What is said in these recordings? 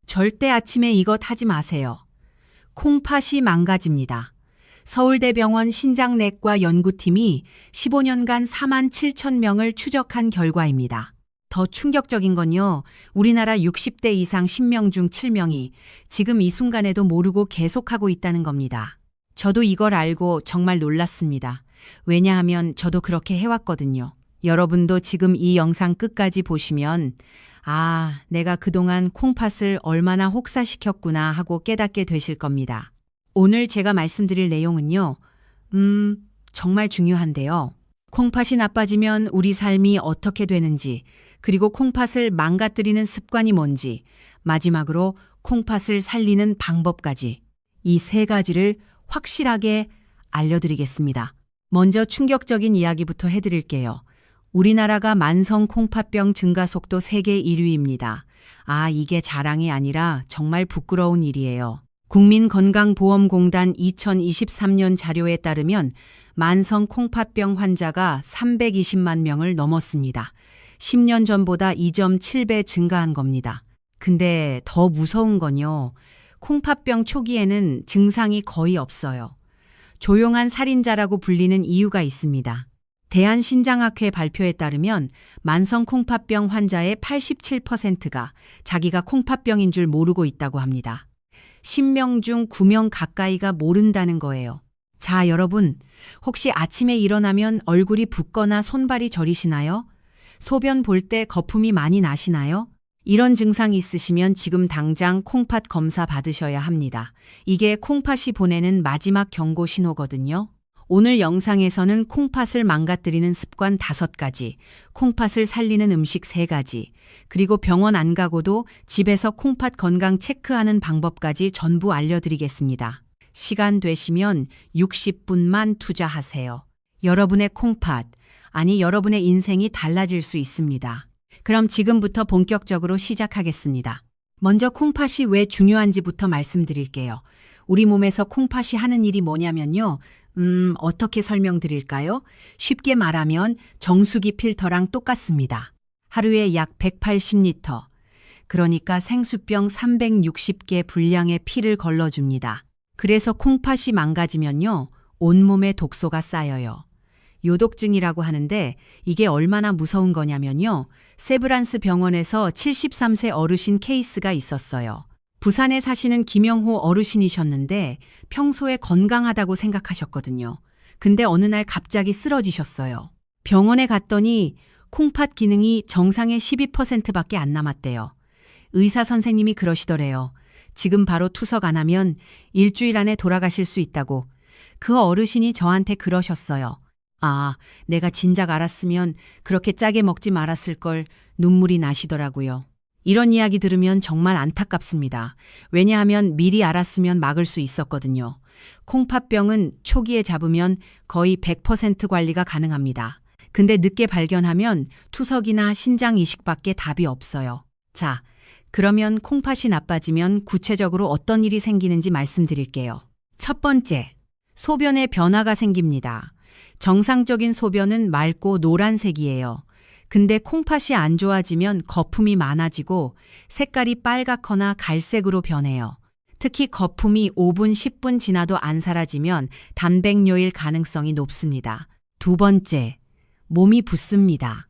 절대 아침에 이것 하지 마세요. 콩팥이 망가집니다. 서울대병원 신장내과 연구팀이 15년간 4만 7천 명을 추적한 결과입니다. 더 충격적인 건요, 우리나라 60대 이상 10명 중 7명이 지금 이 순간에도 모르고 계속하고 있다는 겁니다. 저도 이걸 알고 정말 놀랐습니다. 왜냐하면 저도 그렇게 해왔거든요. 여러분도 지금 이 영상 끝까지 보시면 내가 그동안 콩팥을 얼마나 혹사시켰구나 하고 깨닫게 되실 겁니다. 오늘 제가 말씀드릴 내용은요, 정말 중요한데요. 콩팥이 나빠지면 우리 삶이 어떻게 되는지, 그리고 콩팥을 망가뜨리는 습관이 뭔지, 마지막으로 콩팥을 살리는 방법까지 이 세 가지를 확실하게 알려드리겠습니다. 먼저 충격적인 이야기부터 해드릴게요. 우리나라가 만성 콩팥병 증가 속도 세계 1위입니다. 이게 자랑이 아니라 정말 부끄러운 일이에요. 국민건강보험공단 2023년 자료에 따르면 만성 콩팥병 환자가 320만 명을 넘었습니다. 10년 전보다 2.7배 증가한 겁니다. 근데 더 무서운 건요, 콩팥병 초기에는 증상이 거의 없어요. 조용한 살인자라고 불리는 이유가 있습니다. 대한신장학회 발표에 따르면 만성 콩팥병 환자의 87%가 자기가 콩팥병인 줄 모르고 있다고 합니다. 10명 중 9명 가까이가 모른다는 거예요. 자, 여러분, 혹시 아침에 일어나면 얼굴이 붓거나 손발이 저리시나요? 소변 볼 때 거품이 많이 나시나요? 이런 증상이 있으시면 지금 당장 콩팥 검사 받으셔야 합니다. 이게 콩팥이 보내는 마지막 경고 신호거든요. 오늘 영상에서는 콩팥을 망가뜨리는 습관 5가지, 콩팥을 살리는 음식 3가지, 그리고 병원 안 가고도 집에서 콩팥 건강 체크하는 방법까지 전부 알려드리겠습니다. 시간 되시면 60분만 투자하세요. 여러분의 콩팥, 여러분의 인생이 달라질 수 있습니다. 그럼 지금부터 본격적으로 시작하겠습니다. 먼저 콩팥이 왜 중요한지부터 말씀드릴게요. 우리 몸에서 콩팥이 하는 일이 뭐냐면요. 어떻게 설명드릴까요? 쉽게 말하면 정수기 필터랑 똑같습니다. 하루에 약 180리터, 그러니까 생수병 360개 분량의 피를 걸러줍니다. 그래서 콩팥이 망가지면요, 온몸에 독소가 쌓여요. 요독증이라고 하는데 이게 얼마나 무서운 거냐면요, 세브란스 병원에서 73세 어르신 케이스가 있었어요. 부산에 사시는 김영호 어르신이셨는데 평소에 건강하다고 생각하셨거든요. 근데 어느 날 갑자기 쓰러지셨어요. 병원에 갔더니 콩팥 기능이 정상의 12%밖에 안 남았대요. 의사 선생님이 그러시더래요. 지금 바로 투석 안 하면 일주일 안에 돌아가실 수 있다고. 그 어르신이 저한테 그러셨어요. 내가 진작 알았으면 그렇게 짜게 먹지 말았을 걸. 눈물이 나시더라고요. 이런 이야기 들으면 정말 안타깝습니다. 왜냐하면 미리 알았으면 막을 수 있었거든요. 콩팥병은 초기에 잡으면 거의 100% 관리가 가능합니다. 근데 늦게 발견하면 투석이나 신장 이식밖에 답이 없어요. 자, 그러면 콩팥이 나빠지면 구체적으로 어떤 일이 생기는지 말씀드릴게요. 첫 번째, 소변에 변화가 생깁니다. 정상적인 소변은 맑고 노란색이에요. 근데 콩팥이 안 좋아지면 거품이 많아지고 색깔이 빨갛거나 갈색으로 변해요. 특히 거품이 5분, 10분 지나도 안 사라지면 단백뇨일 가능성이 높습니다. 두 번째, 몸이 붓습니다.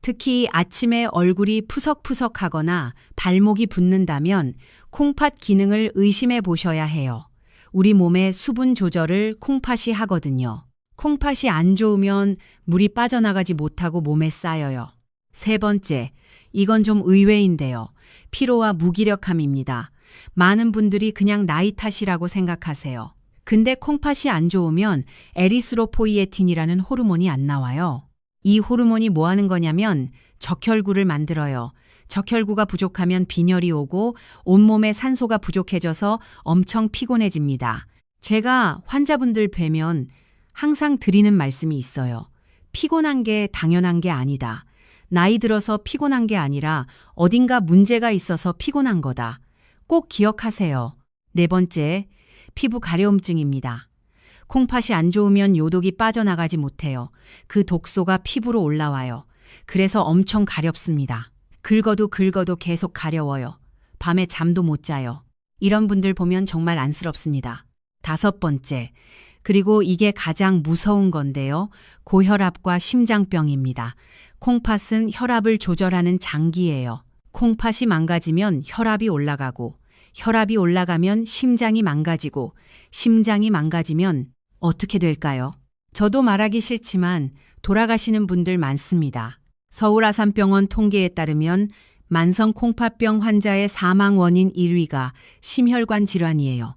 특히 아침에 얼굴이 푸석푸석하거나 발목이 붓는다면 콩팥 기능을 의심해 보셔야 해요. 우리 몸의 수분 조절을 콩팥이 하거든요. 콩팥이 안 좋으면 물이 빠져나가지 못하고 몸에 쌓여요. 세 번째, 이건 좀 의외인데요. 피로와 무기력함입니다. 많은 분들이 그냥 나이 탓이라고 생각하세요. 근데 콩팥이 안 좋으면 에리스로포이에틴이라는 호르몬이 안 나와요. 이 호르몬이 뭐 하는 거냐면 적혈구를 만들어요. 적혈구가 부족하면 빈혈이 오고 온몸에 산소가 부족해져서 엄청 피곤해집니다. 제가 환자분들 뵈면 항상 드리는 말씀이 있어요. 피곤한 게 당연한 게 아니다. 나이 들어서 피곤한 게 아니라 어딘가 문제가 있어서 피곤한 거다. 꼭 기억하세요. 네 번째, 피부 가려움증입니다. 콩팥이 안 좋으면 요독이 빠져나가지 못해요. 그 독소가 피부로 올라와요. 그래서 엄청 가렵습니다. 긁어도 계속 가려워요. 밤에 잠도 못 자요. 이런 분들 보면 정말 안쓰럽습니다. 5번째, 그리고 이게 가장 무서운 건데요. 고혈압과 심장병입니다. 콩팥은 혈압을 조절하는 장기예요. 콩팥이 망가지면 혈압이 올라가고, 혈압이 올라가면 심장이 망가지고, 심장이 망가지면 어떻게 될까요? 저도 말하기 싫지만 돌아가시는 분들 많습니다. 서울아산병원 통계에 따르면 만성 콩팥병 환자의 사망 원인 1위가 심혈관 질환이에요.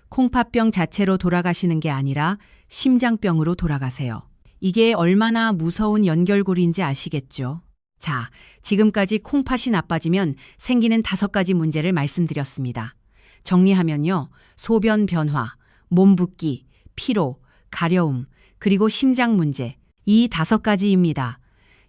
콩팥병 자체로 돌아가시는 게 아니라 심장병으로 돌아가세요. 이게 얼마나 무서운 연결고리인지 아시겠죠? 자, 지금까지 콩팥이 나빠지면 생기는 5가지 문제를 말씀드렸습니다. 정리하면요. 소변 변화, 몸 붓기, 피로, 가려움, 그리고 심장 문제. 이 5가지입니다.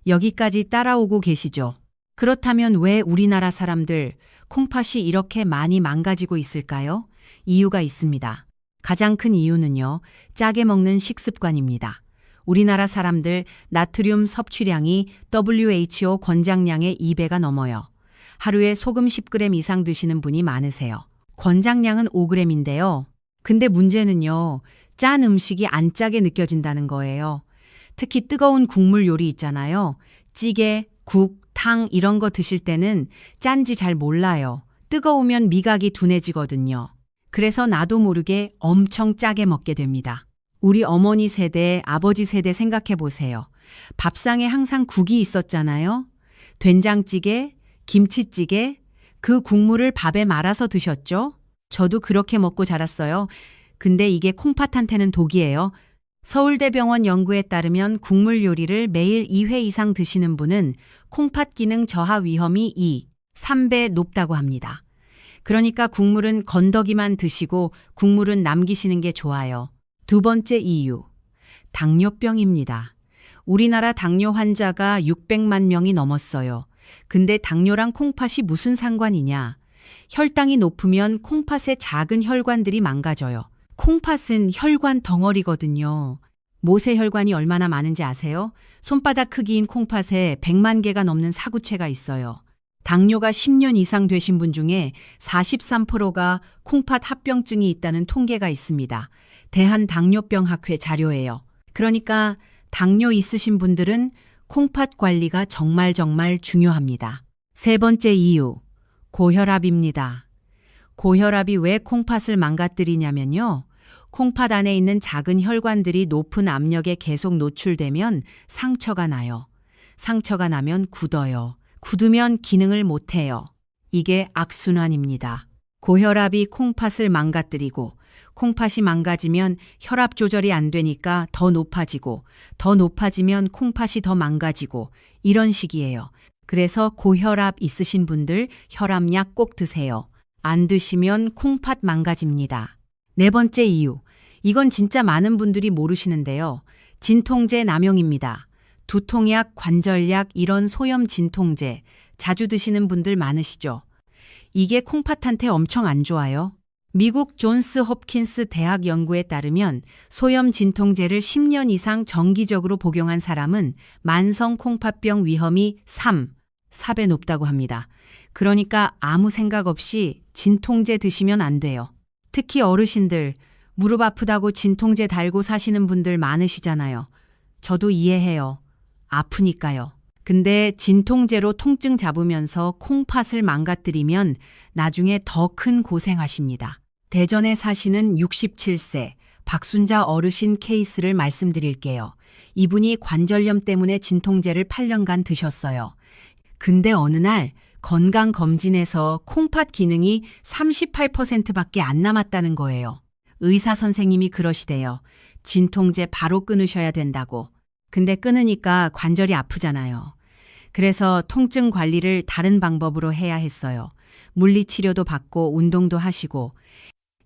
여기까지 따라오고 계시죠? 그렇다면 왜 우리나라 사람들 콩팥이 이렇게 많이 망가지고 있을까요? 이유가 있습니다. 가장 큰 이유는요, 짜게 먹는 식습관입니다. 우리나라 사람들 나트륨 섭취량이 WHO 권장량의 2배가 넘어요. 하루에 소금 10g 이상 드시는 분이 많으세요. 권장량은 5g인데요. 근데 문제는요, 짠 음식이 안 짜게 느껴진다는 거예요. 특히 뜨거운 국물 요리 있잖아요. 찌개, 국, 탕 이런 거 드실 때는 짠지 잘 몰라요. 뜨거우면 미각이 둔해지거든요. 그래서 나도 모르게 엄청 짜게 먹게 됩니다. 우리 어머니 세대, 아버지 세대 생각해 보세요. 밥상에 항상 국이 있었잖아요. 된장찌개, 김치찌개, 그 국물을 밥에 말아서 드셨죠? 저도 그렇게 먹고 자랐어요. 근데 이게 콩팥한테는 독이에요. 서울대병원 연구에 따르면 국물 요리를 매일 2회 이상 드시는 분은 콩팥 기능 저하 위험이 3배 높다고 합니다. 그러니까 국물은 건더기만 드시고 국물은 남기시는 게 좋아요. 2번째 이유, 당뇨병입니다. 우리나라 당뇨 환자가 600만 명이 넘었어요. 근데 당뇨랑 콩팥이 무슨 상관이냐? 혈당이 높으면 콩팥의 작은 혈관들이 망가져요. 콩팥은 혈관 덩어리거든요. 모세혈관이 얼마나 많은지 아세요? 손바닥 크기인 콩팥에 100만 개가 넘는 사구체가 있어요. 당뇨가 10년 이상 되신 분 중에 43%가 콩팥 합병증이 있다는 통계가 있습니다. 대한당뇨병학회 자료예요. 그러니까 당뇨 있으신 분들은 콩팥 관리가 정말 중요합니다. 3번째 이유, 고혈압입니다. 고혈압이 왜 콩팥을 망가뜨리냐면요. 콩팥 안에 있는 작은 혈관들이 높은 압력에 계속 노출되면 상처가 나요. 상처가 나면 굳어요. 굳으면 기능을 못해요. 이게 악순환입니다. 고혈압이 콩팥을 망가뜨리고 콩팥이 망가지면 혈압 조절이 안 되니까 더 높아지고 더 높아지면 콩팥이 더 망가지고 이런 식이에요. 그래서 고혈압 있으신 분들 혈압약 꼭 드세요. 안 드시면 콩팥 망가집니다. 4번째 이유. 이건 진짜 많은 분들이 모르시는데요. 진통제 남용입니다. 두통약, 관절약 이런 소염 진통제 자주 드시는 분들 많으시죠? 이게 콩팥한테 엄청 안 좋아요. 미국 존스 홉킨스 대학 연구에 따르면 소염 진통제를 10년 이상 정기적으로 복용한 사람은 만성 콩팥병 위험이 4배 높다고 합니다. 그러니까 아무 생각 없이 진통제 드시면 안 돼요. 특히 어르신들, 무릎 아프다고 진통제 달고 사시는 분들 많으시잖아요. 저도 이해해요. 아프니까요. 근데 진통제로 통증 잡으면서 콩팥을 망가뜨리면 나중에 더 큰 고생하십니다. 대전에 사시는 67세 박순자 어르신 케이스를 말씀드릴게요. 이분이 관절염 때문에 진통제를 8년간 드셨어요. 근데 어느 날 건강검진에서 콩팥 기능이 38%밖에 안 남았다는 거예요. 의사 선생님이 그러시대요. 진통제 바로 끊으셔야 된다고. 근데 끊으니까 관절이 아프잖아요. 그래서 통증 관리를 다른 방법으로 해야 했어요. 물리치료도 받고 운동도 하시고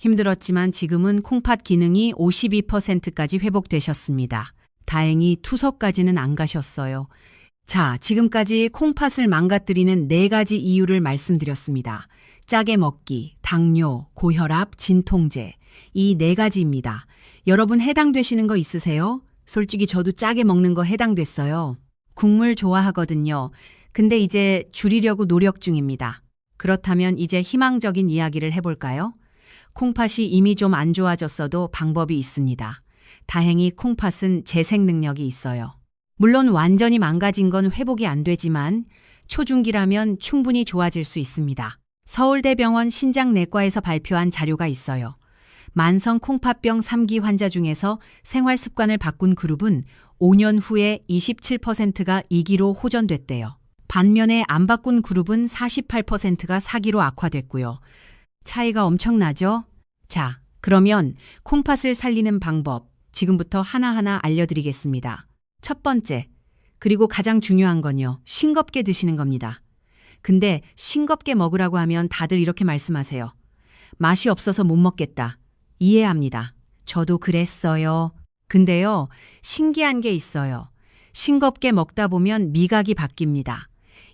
힘들었지만 지금은 콩팥 기능이 52%까지 회복되셨습니다. 다행히 투석까지는 안 가셨어요. 자, 지금까지 콩팥을 망가뜨리는 4가지 이유를 말씀드렸습니다. 짜게 먹기, 당뇨, 고혈압, 진통제. 이 4가지입니다. 여러분 해당되시는 거 있으세요? 솔직히 저도 짜게 먹는 거 해당됐어요. 국물 좋아하거든요. 근데 이제 줄이려고 노력 중입니다. 그렇다면 이제 희망적인 이야기를 해볼까요? 콩팥이 이미 좀 안 좋아졌어도 방법이 있습니다. 다행히 콩팥은 재생 능력이 있어요. 물론 완전히 망가진 건 회복이 안 되지만 초중기라면 충분히 좋아질 수 있습니다. 서울대병원 신장내과에서 발표한 자료가 있어요. 만성 콩팥병 3기 환자 중에서 생활 습관을 바꾼 그룹은 5년 후에 27%가 2기로 호전됐대요. 반면에 안 바꾼 그룹은 48%가 4기로 악화됐고요. 차이가 엄청나죠? 자, 그러면 콩팥을 살리는 방법 지금부터 하나하나 알려드리겠습니다. 첫 번째, 그리고 가장 중요한 건요. 싱겁게 드시는 겁니다. 근데 싱겁게 먹으라고 하면 다들 이렇게 말씀하세요. 맛이 없어서 못 먹겠다. 이해합니다. 저도 그랬어요. 근데요, 신기한 게 있어요. 싱겁게 먹다 보면 미각이 바뀝니다.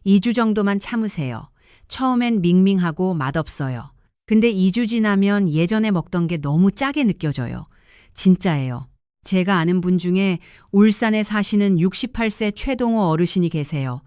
2주 정도만 참으세요. 처음엔 밍밍하고 맛없어요. 근데 2주 지나면 예전에 먹던 게 너무 짜게 느껴져요. 진짜예요. 제가 아는 분 중에 울산에 사시는 68세 최동호 어르신이 계세요.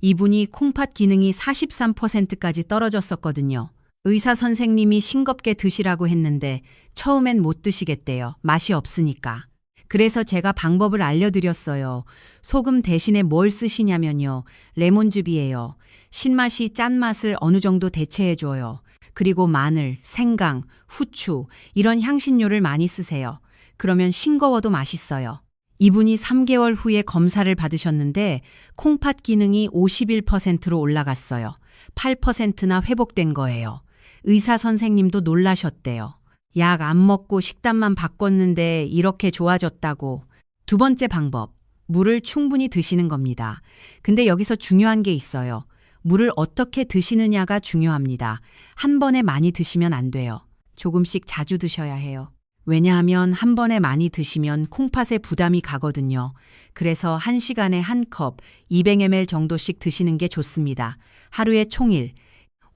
이분이 콩팥 기능이 43%까지 떨어졌었거든요. 의사 선생님이 싱겁게 드시라고 했는데 처음엔 못 드시겠대요. 맛이 없으니까. 그래서 제가 방법을 알려드렸어요. 소금 대신에 뭘 쓰시냐면요. 레몬즙이에요. 신맛이 짠맛을 어느 정도 대체해줘요. 그리고 마늘, 생강, 후추 이런 향신료를 많이 쓰세요. 그러면 싱거워도 맛있어요. 이분이 3개월 후에 검사를 받으셨는데 콩팥 기능이 51%로 올라갔어요. 8%나 회복된 거예요. 의사 선생님도 놀라셨대요. 약 안 먹고 식단만 바꿨는데 이렇게 좋아졌다고. 두 번째 방법, 물을 충분히 드시는 겁니다. 근데 여기서 중요한 게 있어요. 물을 어떻게 드시느냐가 중요합니다. 한 번에 많이 드시면 안 돼요. 조금씩 자주 드셔야 해요. 왜냐하면 한 번에 많이 드시면 콩팥에 부담이 가거든요. 그래서 1시간에 한 컵, 200ml 정도씩 드시는 게 좋습니다. 하루에 총일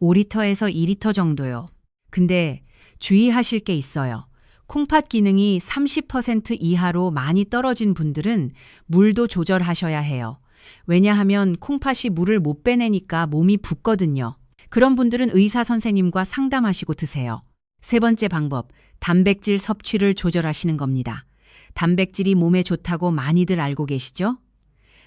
5리터에서 2리터 정도요. 근데 주의하실 게 있어요. 콩팥 기능이 30% 이하로 많이 떨어진 분들은 물도 조절하셔야 해요. 왜냐하면 콩팥이 물을 못 빼내니까 몸이 붓거든요. 그런 분들은 의사 선생님과 상담하시고 드세요. 세 번째 방법, 단백질 섭취를 조절하시는 겁니다. 단백질이 몸에 좋다고 많이들 알고 계시죠?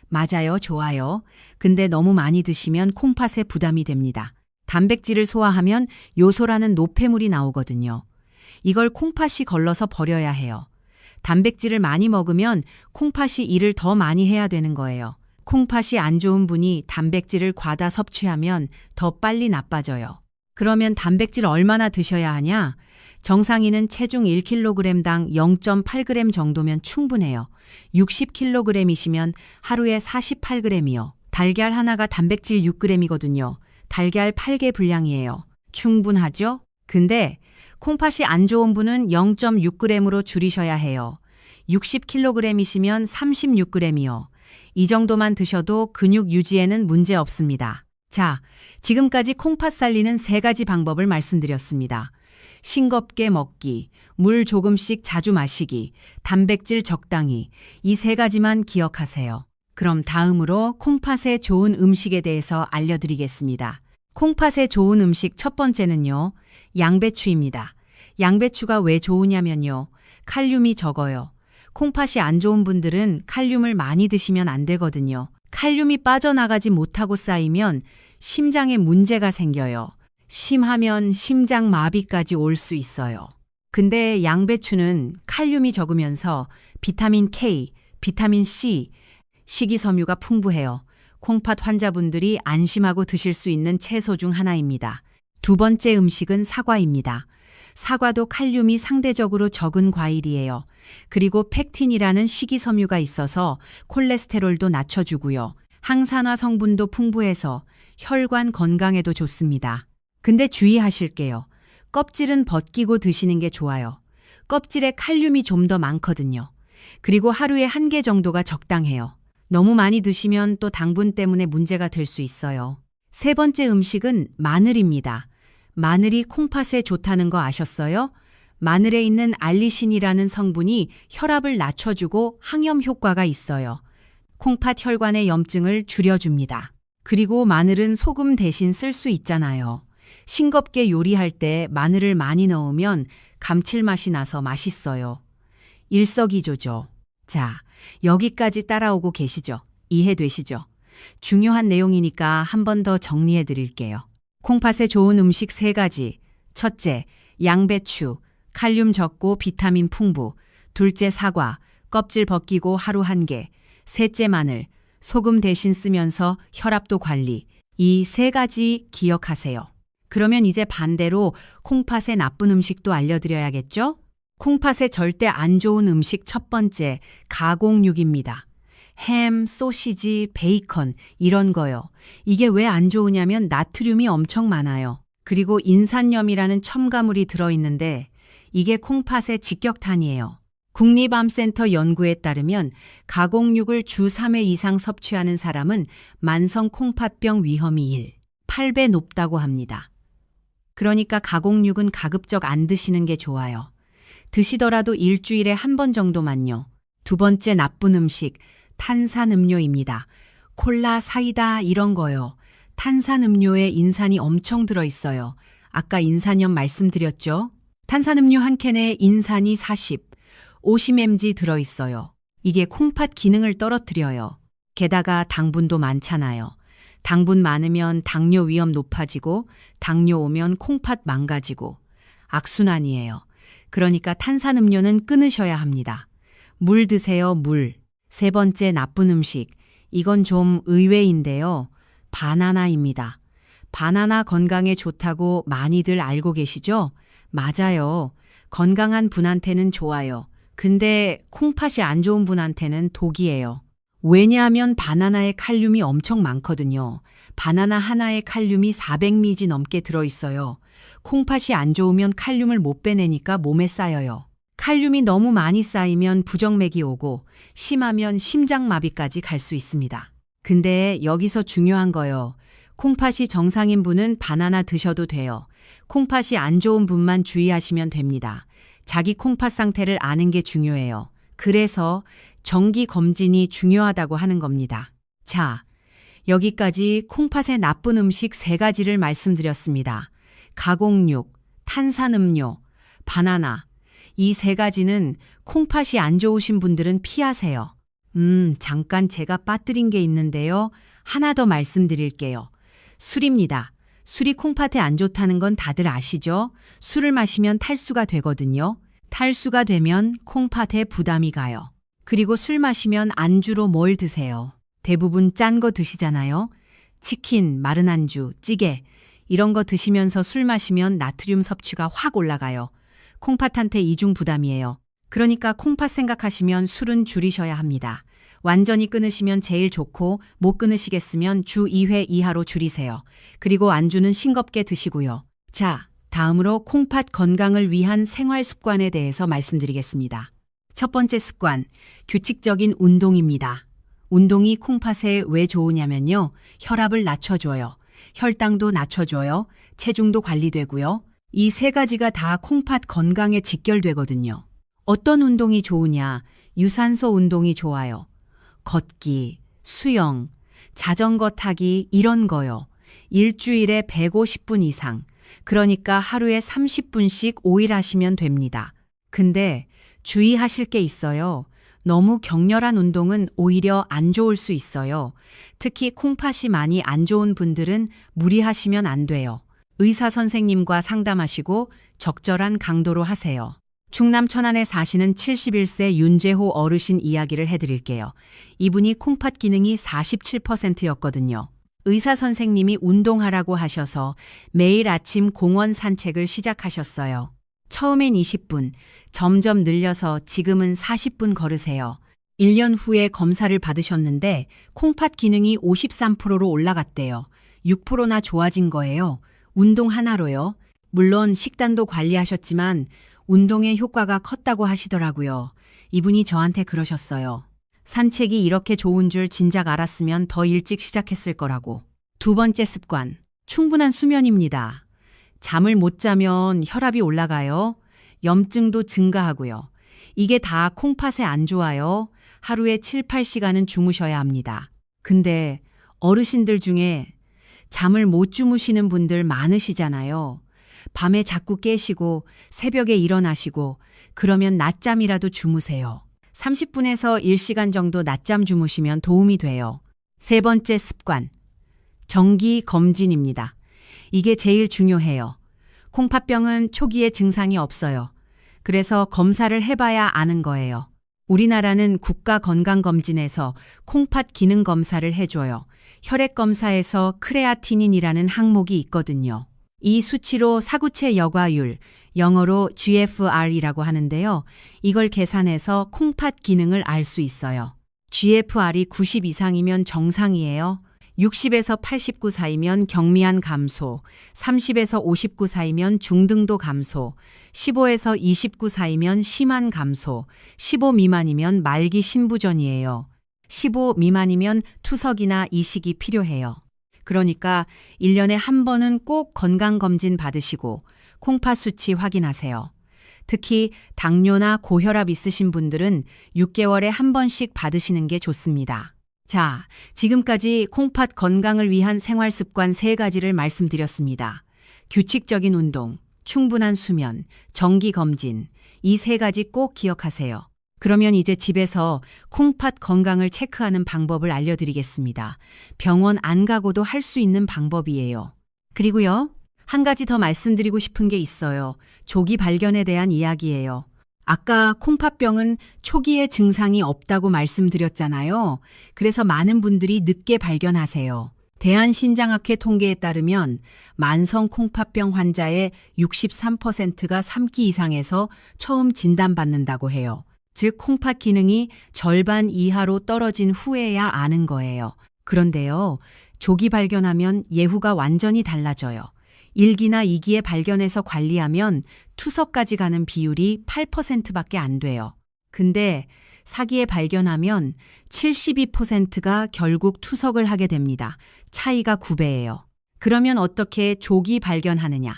맞아요, 좋아요. 근데 너무 많이 드시면 콩팥에 부담이 됩니다. 단백질을 소화하면 요소라는 노폐물이 나오거든요. 이걸 콩팥이 걸러서 버려야 해요. 단백질을 많이 먹으면 콩팥이 일을 더 많이 해야 되는 거예요. 콩팥이 안 좋은 분이 단백질을 과다 섭취하면 더 빨리 나빠져요. 그러면 단백질 얼마나 드셔야 하냐? 정상인은 체중 1kg당 0.8g 정도면 충분해요. 60kg이시면 하루에 48g이요. 달걀 하나가 단백질 6g이거든요. 달걀 8개 분량이에요. 충분하죠? 근데 콩팥이 안 좋은 분은 0.6g으로 줄이셔야 해요. 60kg이시면 36g이요. 이 정도만 드셔도 근육 유지에는 문제 없습니다. 자, 지금까지 콩팥 살리는 3가지 방법을 말씀드렸습니다. 싱겁게 먹기, 물 조금씩 자주 마시기, 단백질 적당히 이 3가지만 기억하세요. 그럼 다음으로 콩팥에 좋은 음식에 대해서 알려드리겠습니다. 콩팥에 좋은 음식 첫 번째는요. 양배추입니다. 양배추가 왜 좋으냐면요. 칼륨이 적어요. 콩팥이 안 좋은 분들은 칼륨을 많이 드시면 안 되거든요. 칼륨이 빠져나가지 못하고 쌓이면 심장에 문제가 생겨요. 심하면 심장 마비까지 올 수 있어요. 근데 양배추는 칼륨이 적으면서 비타민 K, 비타민 C, 식이섬유가 풍부해요. 콩팥 환자분들이 안심하고 드실 수 있는 채소 중 하나입니다. 두 번째 음식은 사과입니다. 사과도 칼륨이 상대적으로 적은 과일이에요. 그리고 펙틴이라는 식이섬유가 있어서 콜레스테롤도 낮춰주고요. 항산화 성분도 풍부해서 혈관 건강에도 좋습니다. 근데 주의하실게요. 껍질은 벗기고 드시는 게 좋아요. 껍질에 칼륨이 좀 더 많거든요. 그리고 하루에 1개 정도가 적당해요. 너무 많이 드시면 또 당분 때문에 문제가 될 수 있어요. 세 번째 음식은 마늘입니다. 마늘이 콩팥에 좋다는 거 아셨어요? 마늘에 있는 알리신이라는 성분이 혈압을 낮춰주고 항염 효과가 있어요. 콩팥 혈관의 염증을 줄여줍니다. 그리고 마늘은 소금 대신 쓸 수 있잖아요. 싱겁게 요리할 때 마늘을 많이 넣으면 감칠맛이 나서 맛있어요. 일석이조죠. 자, 여기까지 따라오고 계시죠? 이해되시죠? 중요한 내용이니까 한 번 더 정리해 드릴게요. 콩팥에 좋은 음식 3가지. 첫째, 양배추, 칼륨 적고 비타민 풍부. 둘째, 사과, 껍질 벗기고 하루 1개. 셋째, 마늘, 소금 대신 쓰면서 혈압도 관리. 이 3가지 기억하세요. 그러면 이제 반대로 콩팥의 나쁜 음식도 알려드려야겠죠? 콩팥에 절대 안 좋은 음식 첫 번째, 가공육입니다. 햄, 소시지, 베이컨 이런 거요. 이게 왜 안 좋으냐면 나트륨이 엄청 많아요. 그리고 인산염이라는 첨가물이 들어있는데 이게 콩팥의 직격탄이에요. 국립암센터 연구에 따르면 가공육을 주 3회 이상 섭취하는 사람은 만성 콩팥병 위험이 8배 높다고 합니다. 그러니까 가공육은 가급적 안 드시는 게 좋아요. 드시더라도 일주일에 1번 정도만요. 두 번째 나쁜 음식, 탄산음료입니다. 콜라, 사이다 이런 거요. 탄산음료에 인산이 엄청 들어있어요. 아까 인산염 말씀드렸죠? 탄산음료 한 캔에 인산이 50mg 들어있어요. 이게 콩팥 기능을 떨어뜨려요. 게다가 당분도 많잖아요. 당분 많으면 당뇨 위험 높아지고 당뇨 오면 콩팥 망가지고 악순환이에요. 그러니까 탄산음료는 끊으셔야 합니다. 물 드세요, 물. 세 번째 나쁜 음식. 이건 좀 의외인데요. 바나나입니다. 바나나 건강에 좋다고 많이들 알고 계시죠? 맞아요. 건강한 분한테는 좋아요. 근데 콩팥이 안 좋은 분한테는 독이에요. 왜냐하면 바나나에 칼륨이 엄청 많거든요. 바나나 하나에 칼륨이 400mg 넘게 들어있어요. 콩팥이 안 좋으면 칼륨을 못 빼내니까 몸에 쌓여요. 칼륨이 너무 많이 쌓이면 부정맥이 오고 심하면 심장마비까지 갈 수 있습니다. 근데 여기서 중요한 거요. 콩팥이 정상인 분은 바나나 드셔도 돼요. 콩팥이 안 좋은 분만 주의하시면 됩니다. 자기 콩팥 상태를 아는 게 중요해요. 그래서 정기 검진이 중요하다고 하는 겁니다. 자, 여기까지 콩팥의 나쁜 음식 3가지를 말씀드렸습니다. 가공육, 탄산음료, 바나나. 이 3가지는 콩팥이 안 좋으신 분들은 피하세요. 잠깐 제가 빠뜨린 게 있는데요. 하나 더 말씀드릴게요. 술입니다. 술이 콩팥에 안 좋다는 건 다들 아시죠? 술을 마시면 탈수가 되거든요. 탈수가 되면 콩팥에 부담이 가요. 그리고 술 마시면 안주로 뭘 드세요? 대부분 짠 거 드시잖아요. 치킨, 마른 안주, 찌개 이런 거 드시면서 술 마시면 나트륨 섭취가 확 올라가요. 콩팥한테 이중 부담이에요. 그러니까 콩팥 생각하시면 술은 줄이셔야 합니다. 완전히 끊으시면 제일 좋고 못 끊으시겠으면 주 2회 이하로 줄이세요. 그리고 안주는 싱겁게 드시고요. 자, 다음으로 콩팥 건강을 위한 생활 습관에 대해서 말씀드리겠습니다. 첫 번째 습관, 규칙적인 운동입니다. 운동이 콩팥에 왜 좋으냐면요. 혈압을 낮춰줘요. 혈당도 낮춰줘요. 체중도 관리되고요. 이 3가지가 다 콩팥 건강에 직결되거든요. 어떤 운동이 좋으냐? 유산소 운동이 좋아요. 걷기, 수영, 자전거 타기 이런 거요. 일주일에 150분 이상. 그러니까 하루에 30분씩 5일 하시면 됩니다. 근데 주의하실 게 있어요. 너무 격렬한 운동은 오히려 안 좋을 수 있어요. 특히 콩팥이 많이 안 좋은 분들은 무리하시면 안 돼요. 의사 선생님과 상담하시고 적절한 강도로 하세요. 충남 천안에 사시는 71세 윤재호 어르신 이야기를 해드릴게요. 이분이 콩팥 기능이 47%였거든요. 의사 선생님이 운동하라고 하셔서 매일 아침 공원 산책을 시작하셨어요. 처음엔 20분, 점점 늘려서 지금은 40분 걸으세요. 1년 후에 검사를 받으셨는데 콩팥 기능이 53%로 올라갔대요. 6%나 좋아진 거예요. 운동 하나로요. 물론 식단도 관리하셨지만 운동의 효과가 컸다고 하시더라고요. 이분이 저한테 그러셨어요. 산책이 이렇게 좋은 줄 진작 알았으면 더 일찍 시작했을 거라고. 두 번째 습관, 충분한 수면입니다. 잠을 못 자면 혈압이 올라가요. 염증도 증가하고요. 이게 다 콩팥에 안 좋아요. 하루에 7, 8시간은 주무셔야 합니다. 근데 어르신들 중에 잠을 못 주무시는 분들 많으시잖아요. 밤에 자꾸 깨시고 새벽에 일어나시고 그러면 낮잠이라도 주무세요. 30분에서 1시간 정도 낮잠 주무시면 도움이 돼요. 세 번째 습관, 정기 검진입니다. 이게 제일 중요해요. 콩팥병은 초기에 증상이 없어요. 그래서 검사를 해봐야 아는 거예요. 우리나라는 국가건강검진에서 콩팥 기능 검사를 해줘요. 혈액검사에서 크레아티닌이라는 항목이 있거든요. 이 수치로 사구체 여과율, 영어로 GFR이라고 하는데요. 이걸 계산해서 콩팥 기능을 알 수 있어요. GFR이 90 이상이면 정상이에요. 60에서 89 사이면 경미한 감소, 30에서 59 사이면 중등도 감소, 15에서 29 사이면 심한 감소, 15 미만이면 말기 신부전이에요. 15 미만이면 투석이나 이식이 필요해요. 그러니까 1년에 한 번은 꼭 건강검진 받으시고 콩팥 수치 확인하세요. 특히 당뇨나 고혈압 있으신 분들은 6개월에 한 번씩 받으시는 게 좋습니다. 자, 지금까지 콩팥 건강을 위한 생활 습관 3가지를 말씀드렸습니다. 규칙적인 운동, 충분한 수면, 정기 검진, 이 3가지 꼭 기억하세요. 그러면 이제 집에서 콩팥 건강을 체크하는 방법을 알려드리겠습니다. 병원 안 가고도 할 수 있는 방법이에요. 그리고요, 한 가지 더 말씀드리고 싶은 게 있어요. 조기 발견에 대한 이야기예요. 아까 콩팥병은 초기에 증상이 없다고 말씀드렸잖아요. 그래서 많은 분들이 늦게 발견하세요. 대한신장학회 통계에 따르면 만성 콩팥병 환자의 63%가 3기 이상에서 처음 진단받는다고 해요. 즉 콩팥 기능이 절반 이하로 떨어진 후에야 아는 거예요. 그런데요, 조기 발견하면 예후가 완전히 달라져요. 1기나 2기에 발견해서 관리하면 투석까지 가는 비율이 8%밖에 안 돼요. 근데 4기에 발견하면 72%가 결국 투석을 하게 됩니다. 차이가 9배예요. 그러면 어떻게 조기 발견하느냐?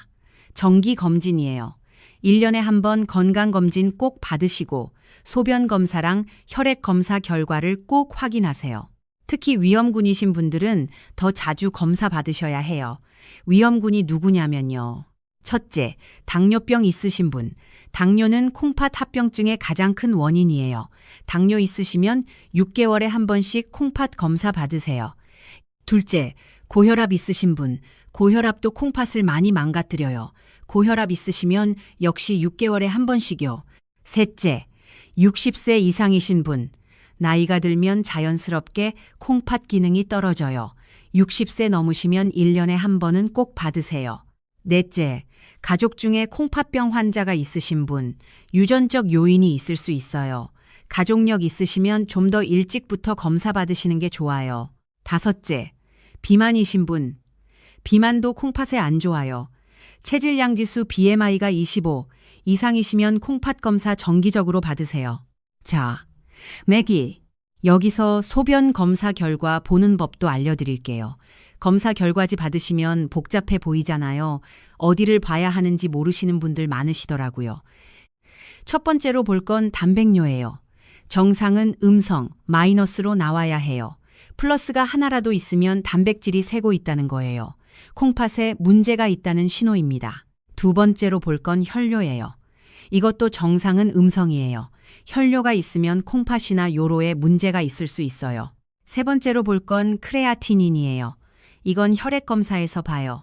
정기 검진이에요. 1년에 한 번 건강검진 꼭 받으시고 소변 검사랑 혈액 검사 결과를 꼭 확인하세요. 특히 위험군이신 분들은 더 자주 검사 받으셔야 해요. 위험군이 누구냐면요. 첫째, 당뇨병 있으신 분. 당뇨는 콩팥 합병증의 가장 큰 원인이에요. 당뇨 있으시면 6개월에 한 번씩 콩팥 검사 받으세요. 둘째, 고혈압 있으신 분. 고혈압도 콩팥을 많이 망가뜨려요. 고혈압 있으시면 역시 6개월에 한 번씩요. 셋째, 60세 이상이신 분. 나이가 들면 자연스럽게 콩팥 기능이 떨어져요. 60세 넘으시면 1년에 한 번은 꼭 받으세요. 넷째, 가족 중에 콩팥병 환자가 있으신 분, 유전적 요인이 있을 수 있어요. 가족력 있으시면 좀 더 일찍부터 검사 받으시는 게 좋아요. 다섯째, 비만이신 분, 비만도 콩팥에 안 좋아요. 체질량지수 BMI가 25 이상이시면 콩팥 검사 정기적으로 받으세요. 자, 매기, 여기서 소변 검사 결과 보는 법도 알려드릴게요. 검사 결과지 받으시면 복잡해 보이잖아요. 어디를 봐야 하는지 모르시는 분들 많으시더라고요. 첫 번째로 볼 건 단백뇨예요. 정상은 음성, 마이너스로 나와야 해요. 플러스가 하나라도 있으면 단백질이 새고 있다는 거예요. 콩팥에 문제가 있다는 신호입니다. 두 번째로 볼 건 혈뇨예요. 이것도 정상은 음성이에요. 혈뇨가 있으면 콩팥이나 요로에 문제가 있을 수 있어요. 세 번째로 볼 건 크레아티닌이에요. 이건 혈액 검사에서 봐요.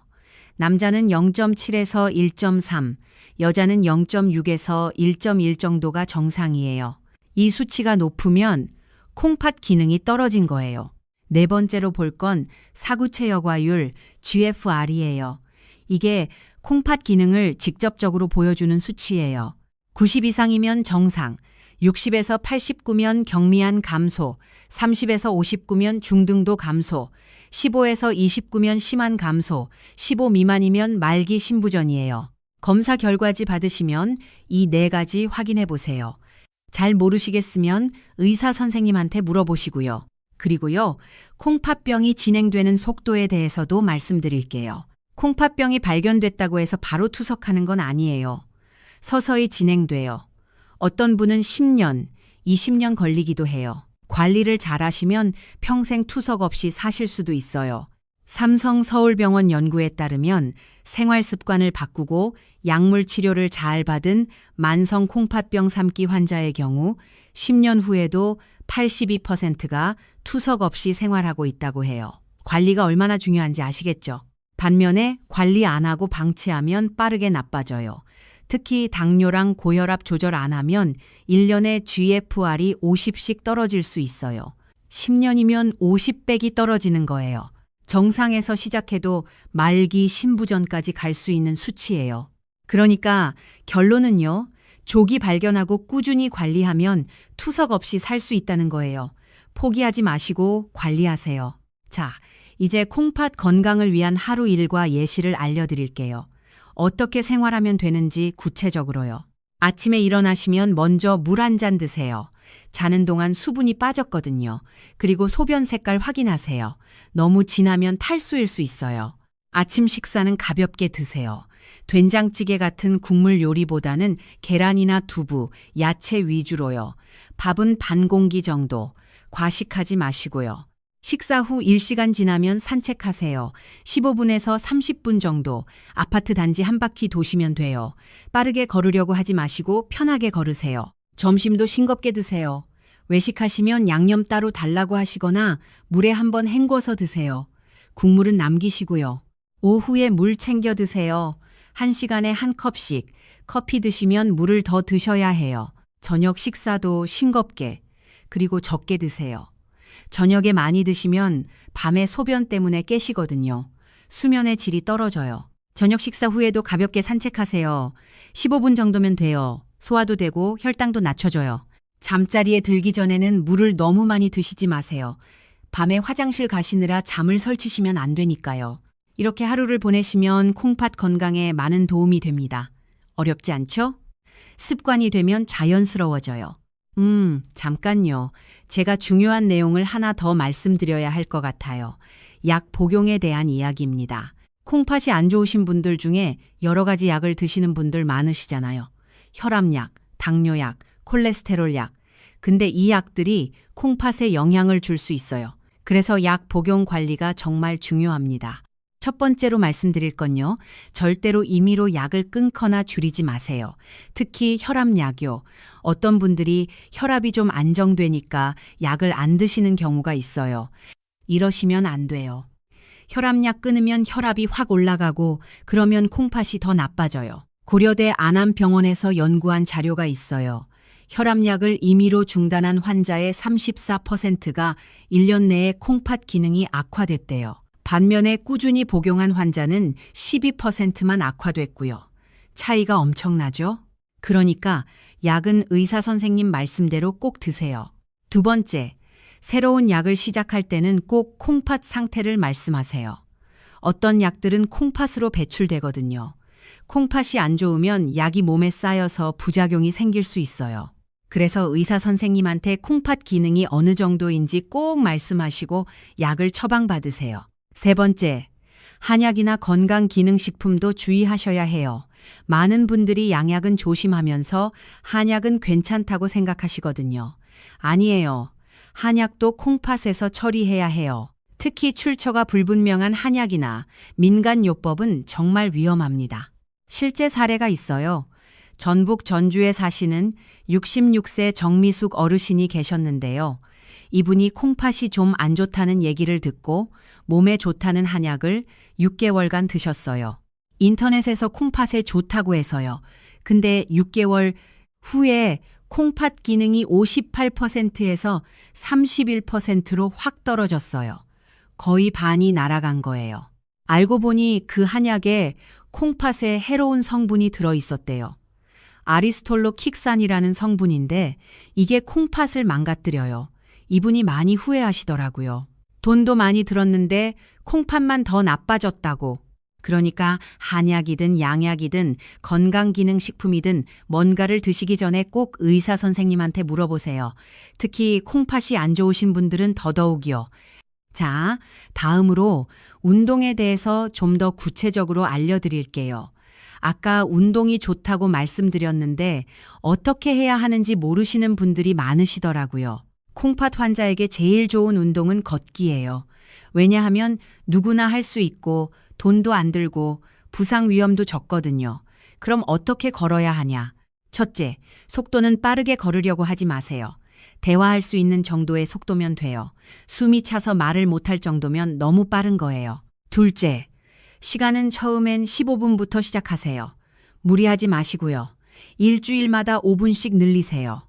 남자는 0.7에서 1.3, 여자는 0.6에서 1.1 정도가 정상이에요. 이 수치가 높으면 콩팥 기능이 떨어진 거예요. 네 번째로 볼 건 사구체 여과율 GFR이에요. 이게 콩팥 기능을 직접적으로 보여주는 수치예요. 90 이상이면 정상, 60에서 89면 경미한 감소, 30에서 59면 중등도 감소, 15에서 29면 심한 감소, 15 미만이면 말기 신부전이에요. 검사 결과지 받으시면 이 4가지 확인해 보세요. 잘 모르시겠으면 의사 선생님한테 물어보시고요. 그리고요, 콩팥병이 진행되는 속도에 대해서도 말씀드릴게요. 콩팥병이 발견됐다고 해서 바로 투석하는 건 아니에요. 서서히 진행돼요. 어떤 분은 10년, 20년 걸리기도 해요. 관리를 잘 하시면 평생 투석 없이 사실 수도 있어요. 삼성서울병원 연구에 따르면 생활 습관을 바꾸고 약물 치료를 잘 받은 만성 콩팥병 3기 환자의 경우 10년 후에도 82%가 투석 없이 생활하고 있다고 해요. 관리가 얼마나 중요한지 아시겠죠? 반면에 관리 안 하고 방치하면 빠르게 나빠져요. 특히 당뇨랑 고혈압 조절 안 하면 1년에 GFR이 50씩 떨어질 수 있어요. 10년이면 50배기 떨어지는 거예요. 정상에서 시작해도 말기 신부전까지 갈 수 있는 수치예요. 그러니까 결론은요. 조기 발견하고 꾸준히 관리하면 투석 없이 살 수 있다는 거예요. 포기하지 마시고 관리하세요. 자, 이제 콩팥 건강을 위한 하루 일과 예시를 알려드릴게요. 어떻게 생활하면 되는지 구체적으로요. 아침에 일어나시면 먼저 물 한 잔 드세요. 자는 동안 수분이 빠졌거든요. 그리고 소변 색깔 확인하세요. 너무 진하면 탈수일 수 있어요. 아침 식사는 가볍게 드세요. 된장찌개 같은 국물 요리보다는 계란이나 두부, 야채 위주로요. 밥은 반 공기 정도. 과식하지 마시고요. 식사 후 1시간 지나면 산책하세요. 15분에서 30분 정도. 아파트 단지 한 바퀴 도시면 돼요. 빠르게 걸으려고 하지 마시고 편하게 걸으세요. 점심도 싱겁게 드세요. 외식하시면 양념 따로 달라고 하시거나 물에 한번 헹궈서 드세요. 국물은 남기시고요. 오후에 물 챙겨 드세요. 1시간에 한 컵씩. 커피 드시면 물을 더 드셔야 해요. 저녁 식사도 싱겁게, 그리고 적게 드세요. 저녁에 많이 드시면 밤에 소변 때문에 깨시거든요. 수면의 질이 떨어져요. 저녁 식사 후에도 가볍게 산책하세요. 15분 정도면 돼요. 소화도 되고 혈당도 낮춰져요. 잠자리에 들기 전에는 물을 너무 많이 드시지 마세요. 밤에 화장실 가시느라 잠을 설치시면 안 되니까요. 이렇게 하루를 보내시면 콩팥 건강에 많은 도움이 됩니다. 어렵지 않죠? 습관이 되면 자연스러워져요. 잠깐요. 제가 중요한 내용을 하나 더 말씀드려야 할 것 같아요. 약 복용에 대한 이야기입니다. 콩팥이 안 좋으신 분들 중에 여러 가지 약을 드시는 분들 많으시잖아요. 혈압약, 당뇨약, 콜레스테롤 약. 근데 이 약들이 콩팥에 영향을 줄 수 있어요. 그래서 약 복용 관리가 정말 중요합니다. 첫 번째로 말씀드릴 건요. 절대로 임의로 약을 끊거나 줄이지 마세요. 특히 혈압약요. 어떤 분들이 혈압이 좀 안정되니까 약을 안 드시는 경우가 있어요. 이러시면 안 돼요. 혈압약 끊으면 혈압이 확 올라가고 그러면 콩팥이 더 나빠져요. 고려대 안암병원에서 연구한 자료가 있어요. 혈압약을 임의로 중단한 환자의 34%가 1년 내에 콩팥 기능이 악화됐대요. 반면에 꾸준히 복용한 환자는 12%만 악화됐고요. 차이가 엄청나죠? 그러니까 약은 의사 선생님 말씀대로 꼭 드세요. 두 번째, 새로운 약을 시작할 때는 꼭 콩팥 상태를 말씀하세요. 어떤 약들은 콩팥으로 배출되거든요. 콩팥이 안 좋으면 약이 몸에 쌓여서 부작용이 생길 수 있어요. 그래서 의사 선생님한테 콩팥 기능이 어느 정도인지 꼭 말씀하시고 약을 처방받으세요. 세 번째, 한약이나 건강기능식품도 주의하셔야 해요. 많은 분들이 양약은 조심하면서 한약은 괜찮다고 생각하시거든요. 아니에요. 한약도 콩팥에서 처리해야 해요. 특히 출처가 불분명한 한약이나 민간요법은 정말 위험합니다. 실제 사례가 있어요. 전북 전주에 사시는 66세 정미숙 어르신이 계셨는데요. 이분이 콩팥이 좀 안 좋다는 얘기를 듣고 몸에 좋다는 한약을 6개월간 드셨어요. 인터넷에서 콩팥에 좋다고 해서요. 근데 6개월 후에 콩팥 기능이 58%에서 31%로 확 떨어졌어요. 거의 반이 날아간 거예요. 알고 보니 그 한약에 콩팥에 해로운 성분이 들어 있었대요. 아리스톨로킥산이라는 성분인데 이게 콩팥을 망가뜨려요. 이분이 많이 후회하시더라고요. 돈도 많이 들었는데 콩팥만 더 나빠졌다고. 그러니까 한약이든 양약이든 건강기능식품이든 뭔가를 드시기 전에 꼭 의사 선생님한테 물어보세요. 특히 콩팥이 안 좋으신 분들은 더더욱이요. 자, 다음으로 운동에 대해서 좀 더 구체적으로 알려드릴게요. 아까 운동이 좋다고 말씀드렸는데 어떻게 해야 하는지 모르시는 분들이 많으시더라고요. 콩팥 환자에게 제일 좋은 운동은 걷기예요. 왜냐하면 누구나 할 수 있고 돈도 안 들고 부상 위험도 적거든요. 그럼 어떻게 걸어야 하냐? 첫째, 속도는 빠르게 걸으려고 하지 마세요. 대화할 수 있는 정도의 속도면 돼요. 숨이 차서 말을 못할 정도면 너무 빠른 거예요. 둘째, 시간은 처음엔 15분부터 시작하세요. 무리하지 마시고요. 일주일마다 5분씩 늘리세요.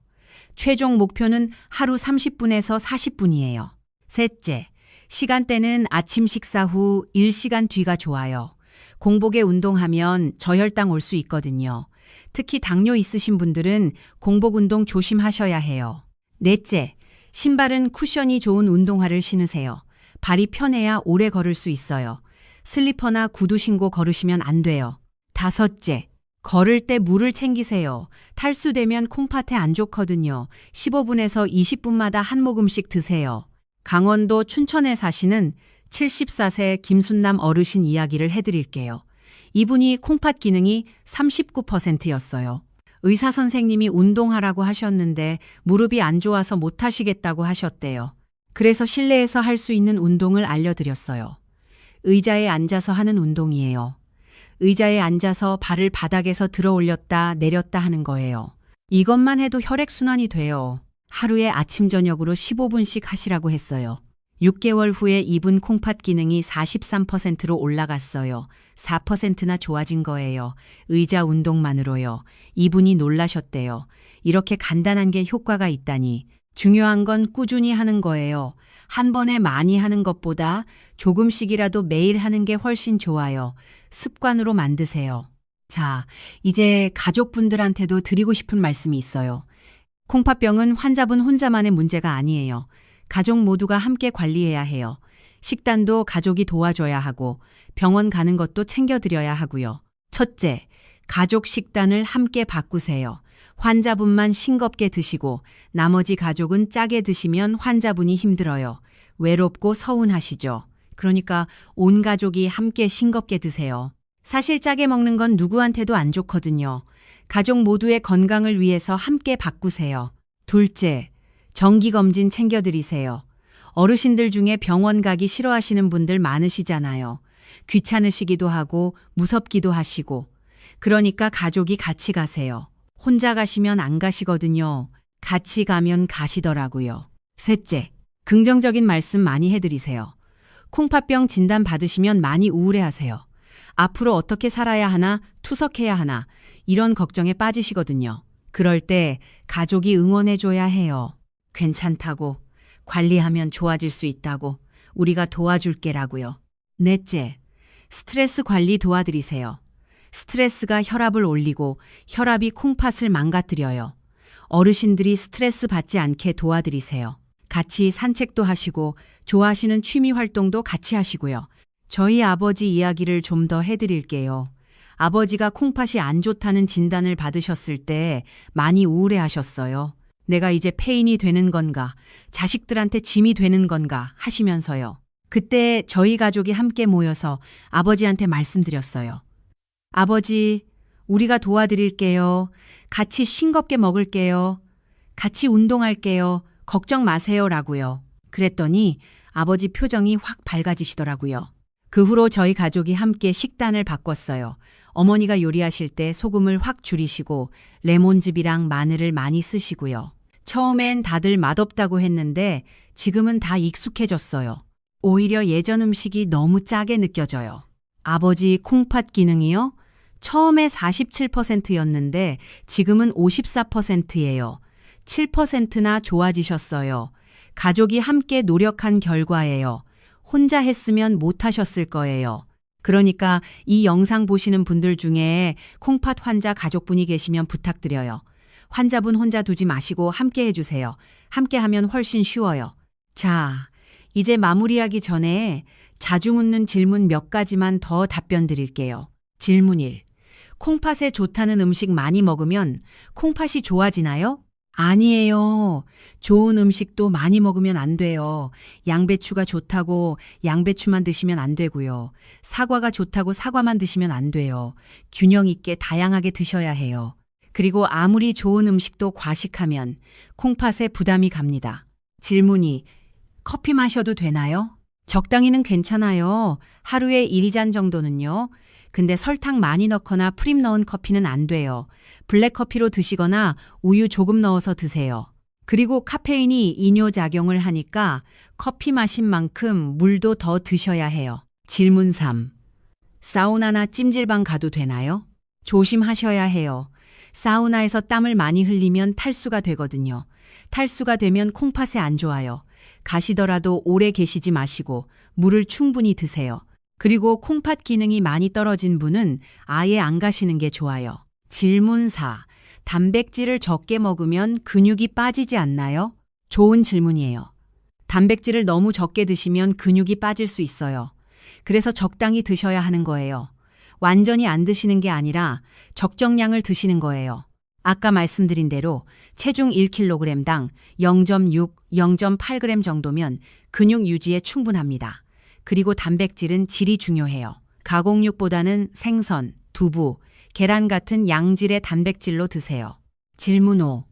최종 목표는 하루 30분에서 40분이에요. 셋째, 시간대는 아침 식사 후 1시간 뒤가 좋아요. 공복에 운동하면 저혈당 올 수 있거든요. 특히 당뇨 있으신 분들은 공복 운동 조심하셔야 해요. 넷째, 신발은 쿠션이 좋은 운동화를 신으세요. 발이 편해야 오래 걸을 수 있어요. 슬리퍼나 구두 신고 걸으시면 안 돼요. 다섯째, 걸을 때 물을 챙기세요. 탈수되면 콩팥에 안 좋거든요. 15분에서 20분마다 한 모금씩 드세요. 강원도 춘천에 사시는 74세 김순남 어르신 이야기를 해드릴게요. 이분이 콩팥 기능이 39%였어요. 의사 선생님이 운동하라고 하셨는데 무릎이 안 좋아서 못 하시겠다고 하셨대요. 그래서 실내에서 할 수 있는 운동을 알려드렸어요. 의자에 앉아서 하는 운동이에요. 의자에 앉아서 발을 바닥에서 들어 올렸다 내렸다 하는 거예요. 이것만 해도 혈액순환이 돼요. 하루에 아침 저녁으로 15분씩 하시라고 했어요. 6개월 후에 이분 콩팥 기능이 43%로 올라갔어요. 4%나 좋아진 거예요. 의자 운동만으로요. 이분이 놀라셨대요. 이렇게 간단한 게 효과가 있다니. 중요한 건 꾸준히 하는 거예요. 한 번에 많이 하는 것보다 조금씩이라도 매일 하는 게 훨씬 좋아요. 습관으로 만드세요. 자, 이제 가족분들한테도 드리고 싶은 말씀이 있어요. 콩팥병은 환자분 혼자만의 문제가 아니에요. 가족 모두가 함께 관리해야 해요. 식단도 가족이 도와줘야 하고 병원 가는 것도 챙겨드려야 하고요. 첫째, 가족 식단을 함께 바꾸세요. 환자분만 싱겁게 드시고 나머지 가족은 짜게 드시면 환자분이 힘들어요. 외롭고 서운하시죠. 그러니까 온 가족이 함께 싱겁게 드세요. 사실 짜게 먹는 건 누구한테도 안 좋거든요. 가족 모두의 건강을 위해서 함께 바꾸세요. 둘째, 정기검진 챙겨드리세요. 어르신들 중에 병원 가기 싫어하시는 분들 많으시잖아요. 귀찮으시기도 하고 무섭기도 하시고. 그러니까 가족이 같이 가세요. 혼자 가시면 안 가시거든요. 같이 가면 가시더라고요. 셋째, 긍정적인 말씀 많이 해드리세요. 콩팥병 진단 받으시면 많이 우울해하세요. 앞으로 어떻게 살아야 하나, 투석해야 하나 이런 걱정에 빠지시거든요. 그럴 때 가족이 응원해줘야 해요. 괜찮다고, 관리하면 좋아질 수 있다고, 우리가 도와줄게라고요. 넷째, 스트레스 관리 도와드리세요. 스트레스가 혈압을 올리고 혈압이 콩팥을 망가뜨려요. 어르신들이 스트레스 받지 않게 도와드리세요. 같이 산책도 하시고 좋아하시는 취미 활동도 같이 하시고요. 저희 아버지 이야기를 좀 더 해드릴게요. 아버지가 콩팥이 안 좋다는 진단을 받으셨을 때 많이 우울해하셨어요. 내가 이제 폐인이 되는 건가, 자식들한테 짐이 되는 건가 하시면서요. 그때 저희 가족이 함께 모여서 아버지한테 말씀드렸어요. 아버지, 우리가 도와드릴게요. 같이 싱겁게 먹을게요. 같이 운동할게요. 걱정 마세요 라고요. 그랬더니 아버지 표정이 확 밝아지시더라고요. 그 후로 저희 가족이 함께 식단을 바꿨어요. 어머니가 요리하실 때 소금을 확 줄이시고 레몬즙이랑 마늘을 많이 쓰시고요. 처음엔 다들 맛없다고 했는데 지금은 다 익숙해졌어요. 오히려 예전 음식이 너무 짜게 느껴져요. 아버지 콩팥 기능이요? 처음에 47%였는데 지금은 54%예요. 7%나 좋아지셨어요. 가족이 함께 노력한 결과예요. 혼자 했으면 못하셨을 거예요. 그러니까 이 영상 보시는 분들 중에 콩팥 환자 가족분이 계시면 부탁드려요. 환자분 혼자 두지 마시고 함께 해주세요. 함께 하면 훨씬 쉬워요. 자, 이제 마무리하기 전에 자주 묻는 질문 몇 가지만 더 답변 드릴게요. 질문 1. 콩팥에 좋다는 음식 많이 먹으면 콩팥이 좋아지나요? 아니에요. 좋은 음식도 많이 먹으면 안 돼요. 양배추가 좋다고 양배추만 드시면 안 되고요. 사과가 좋다고 사과만 드시면 안 돼요. 균형 있게 다양하게 드셔야 해요. 그리고 아무리 좋은 음식도 과식하면 콩팥에 부담이 갑니다. 질문 2. 커피 마셔도 되나요? 적당히는 괜찮아요. 하루에 1잔 정도는요. 근데 설탕 많이 넣거나 프림 넣은 커피는 안 돼요. 블랙커피로 드시거나 우유 조금 넣어서 드세요. 그리고 카페인이 이뇨작용을 하니까 커피 마신 만큼 물도 더 드셔야 해요. 질문 3. 사우나나 찜질방 가도 되나요? 조심하셔야 해요. 사우나에서 땀을 많이 흘리면 탈수가 되거든요. 탈수가 되면 콩팥에 안 좋아요. 가시더라도 오래 계시지 마시고 물을 충분히 드세요. 그리고 콩팥 기능이 많이 떨어진 분은 아예 안 가시는 게 좋아요. 질문 4. 단백질을 적게 먹으면 근육이 빠지지 않나요? 좋은 질문이에요. 단백질을 너무 적게 드시면 근육이 빠질 수 있어요. 그래서 적당히 드셔야 하는 거예요. 완전히 안 드시는 게 아니라 적정량을 드시는 거예요. 아까 말씀드린 대로 체중 1kg당 0.6, 0.8g 정도면 근육 유지에 충분합니다. 그리고 단백질은 질이 중요해요. 가공육보다는 생선, 두부, 계란 같은 양질의 단백질로 드세요. 질문 5.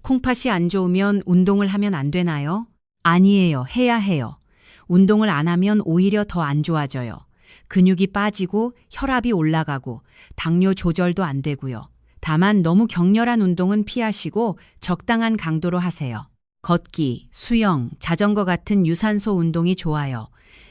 콩팥이 안 좋으면 운동을 하면 안 되나요? 아니에요. 해야 해요. 운동을 안 하면 오히려 더 안 좋아져요. 근육이 빠지고 혈압이 올라가고 당뇨 조절도 안 되고요. 다만 너무 격렬한 운동은 피하시고 적당한 강도로 하세요. 걷기, 수영, 자전거 같은 유산소 운동이 좋아요.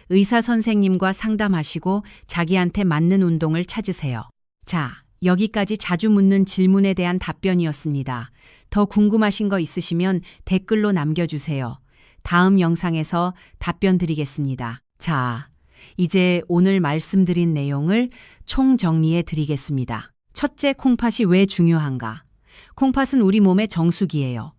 의사 선생님과 상담하시고 자기한테 맞는 운동을 찾으세요. 자, 여기까지 자주 묻는 질문에 대한 답변이었습니다. 더 궁금하신 거 있으시면 댓글로 남겨주세요. 다음 영상에서 답변 드리겠습니다. 자, 이제 오늘 말씀드린 내용을 총정리해 드리겠습니다. 첫째, 콩팥이 왜 중요한가? 콩팥은 우리 몸의 정수기예요.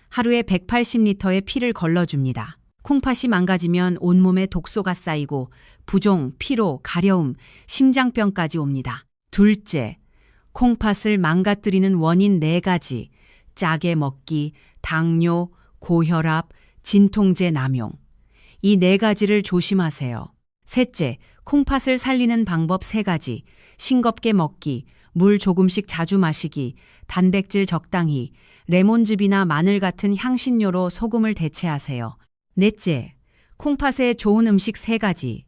하루에 180리터의 피를 걸러줍니다. 콩팥이 망가지면 온몸에 독소가 쌓이고 부종, 피로, 가려움, 심장병까지 옵니다. 둘째, 콩팥을 망가뜨리는 원인 4가지, 짜게 먹기, 당뇨, 고혈압, 진통제 남용. 이 4가지를 조심하세요. 셋째, 콩팥을 살리는 방법 3가지, 싱겁게 먹기, 물 조금씩 자주 마시기, 단백질 적당히, 레몬즙이나 마늘 같은 향신료로 소금을 대체하세요. 넷째, 콩팥에 좋은 음식 3가지,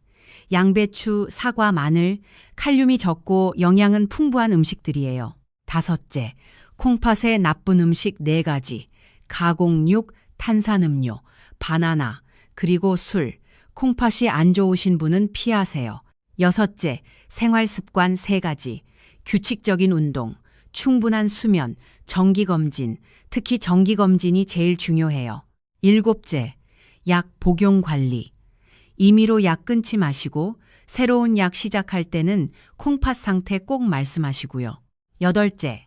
양배추, 사과, 마늘, 칼륨이 적고 영양은 풍부한 음식들이에요. 다섯째, 콩팥에 나쁜 음식 4가지, 가공육, 탄산음료, 바나나, 그리고 술, 콩팥이 안 좋으신 분은 피하세요. 여섯째, 생활습관 3가지, 규칙적인 운동, 충분한 수면, 정기검진, 특히 정기검진이 제일 중요해요. 일곱째, 약 복용 관리. 임의로 약 끊지 마시고 새로운 약 시작할 때는 콩팥 상태 꼭 말씀하시고요. 여덟째,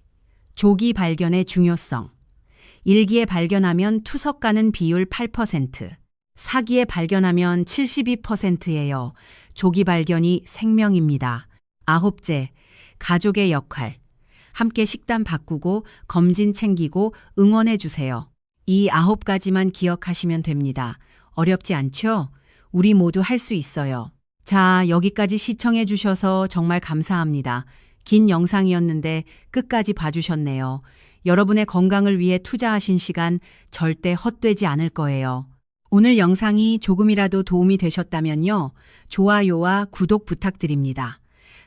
조기 발견의 중요성. 1기에 발견하면 투석 가는 비율 8%, 4기에 발견하면 72%예요. 조기 발견이 생명입니다. 아홉째, 가족의 역할. 함께 식단 바꾸고 검진 챙기고 응원해 주세요. 이 9가지만 기억하시면 됩니다. 어렵지 않죠? 우리 모두 할 수 있어요. 자, 여기까지 시청해 주셔서 정말 감사합니다. 긴 영상이었는데 끝까지 봐주셨네요. 여러분의 건강을 위해 투자하신 시간 절대 헛되지 않을 거예요. 오늘 영상이 조금이라도 도움이 되셨다면요. 좋아요와 구독 부탁드립니다.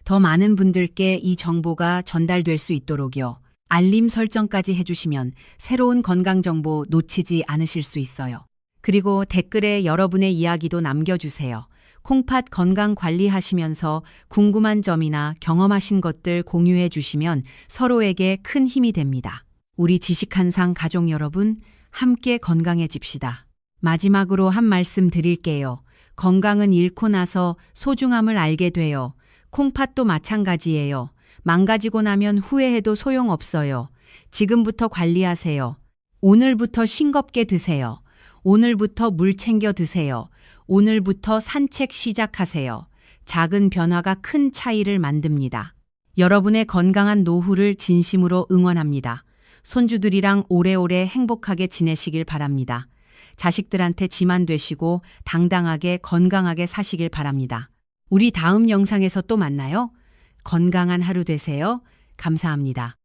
더 많은 분들께 이 정보가 전달될 수 있도록요. 알림 설정까지 해주시면 새로운 건강 정보 놓치지 않으실 수 있어요. 그리고 댓글에 여러분의 이야기도 남겨주세요. 콩팥 건강 관리하시면서 궁금한 점이나 경험하신 것들 공유해 주시면 서로에게 큰 힘이 됩니다. 우리 지식한상 가족 여러분, 함께 건강해집시다. 마지막으로 한 말씀 드릴게요. 건강은 잃고 나서 소중함을 알게 돼요. 콩팥도 마찬가지예요. 망가지고 나면 후회해도 소용없어요. 지금부터 관리하세요. 오늘부터 싱겁게 드세요. 오늘부터 물 챙겨 드세요. 오늘부터 산책 시작하세요. 작은 변화가 큰 차이를 만듭니다. 여러분의 건강한 노후를 진심으로 응원합니다. 손주들이랑 오래오래 행복하게 지내시길 바랍니다. 자식들한테 지만 되시고 당당하게 건강하게 사시길 바랍니다. 우리 다음 영상에서 또 만나요. 건강한 하루 되세요. 감사합니다.